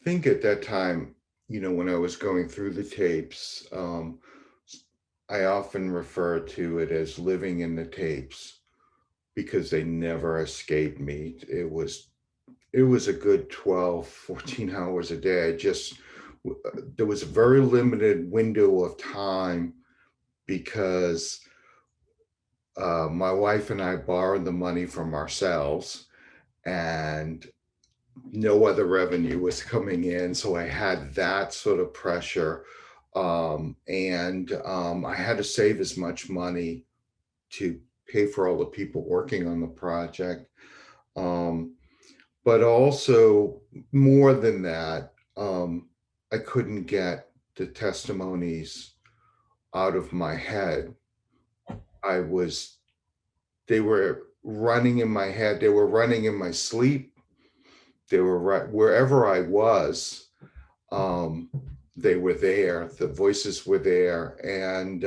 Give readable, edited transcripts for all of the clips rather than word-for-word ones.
think at that time, when I was going through the tapes, I often refer to it as living in the tapes because they never escaped me. It was a good 12, 14 hours a day. There was a very limited window of time because my wife and I borrowed the money from ourselves, and no other revenue was coming in. So I had that sort of pressure. And I had to save as much money to pay for all the people working on the project. Um, but also, more than that, I couldn't get the testimonies out of my head. I was, they were running in my head, they were running in my sleep, they were right wherever I was. um, they were there, the voices were there. And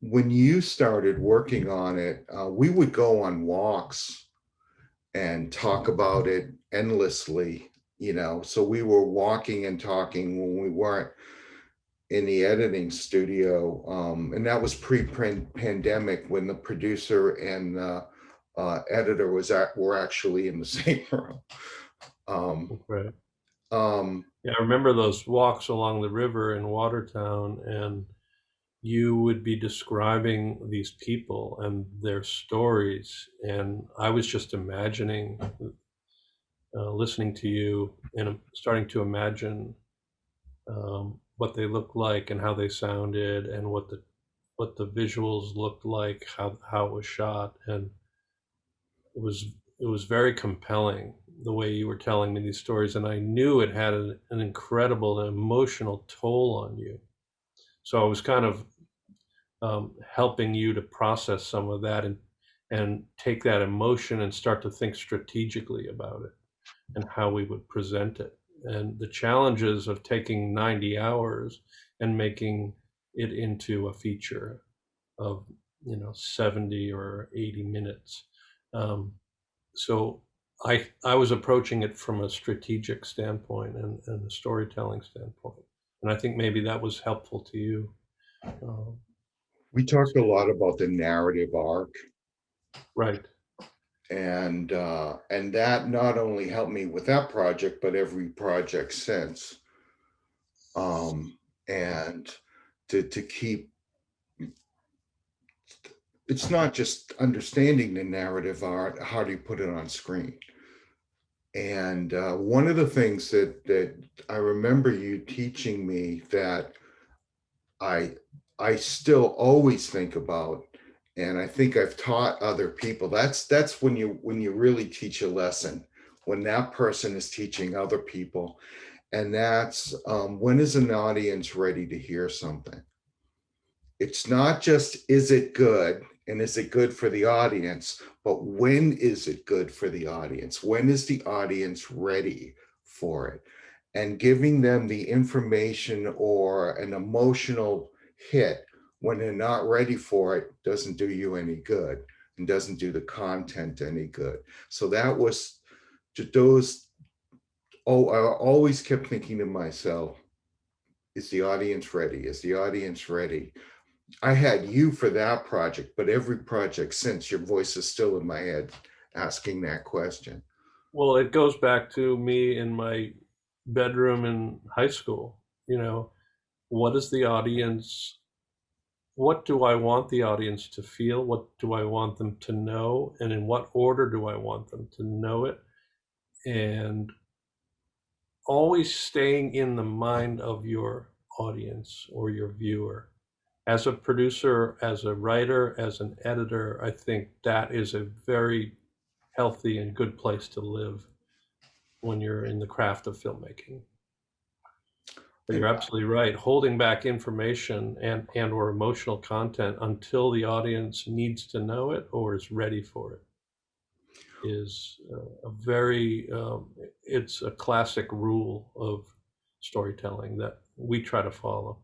when you started working on it, we would go on walks and talk about it endlessly, so we were walking and talking when we weren't in the editing studio. And that was pre-pandemic, when the producer and editor were actually in the same room. um, Right. um, Yeah, I remember those walks along the river in Watertown, and you would be describing these people and their stories, and I was just imagining, listening to you, and starting to imagine what they looked like and how they sounded and what the visuals looked like, how it was shot, and it was it was very compelling the way you were telling me these stories, and I knew it had an incredible emotional toll on you. So I was kind of helping you to process some of that and take that emotion and start to think strategically about it and how we would present it. And the challenges of taking 90 hours and making it into a feature of 70 or 80 minutes. Um, so I was approaching it from a strategic standpoint and a storytelling standpoint, and I think maybe that was helpful to you. Um, we talked a lot about the narrative arc, right. and that not only helped me with that project, but every project since. um, and to keep, it's not just understanding the narrative art, how do you put it on screen? And one of the things that I remember you teaching me, that I I still always think about, and I think I've taught other people. That's when you really teach a lesson, when that person is teaching other people. And that's, when is an audience ready to hear something? It's not just, is it good, and is it good for the audience, but when is it good for the audience? When is the audience ready for it? And giving them the information or an emotional hit when they're not ready for it doesn't do you any good, and doesn't do the content any good. So that was those. Oh, I always kept thinking to myself, is the audience ready? Is the audience ready? I had you for that project, but every project since, your voice is still in my head asking that question. Well, it goes back to me in my bedroom in high school. What is the audience? What do I want the audience to feel? What do I want them to know? And in what order do I want them to know it? And always staying in the mind of your audience or your viewer. As a producer, as a writer, as an editor, I think that is a very healthy and good place to live when you're in the craft of filmmaking. But you're And absolutely right. Holding back information and or emotional content until the audience needs to know it or is ready for it is a very it's a classic rule of storytelling that we try to follow.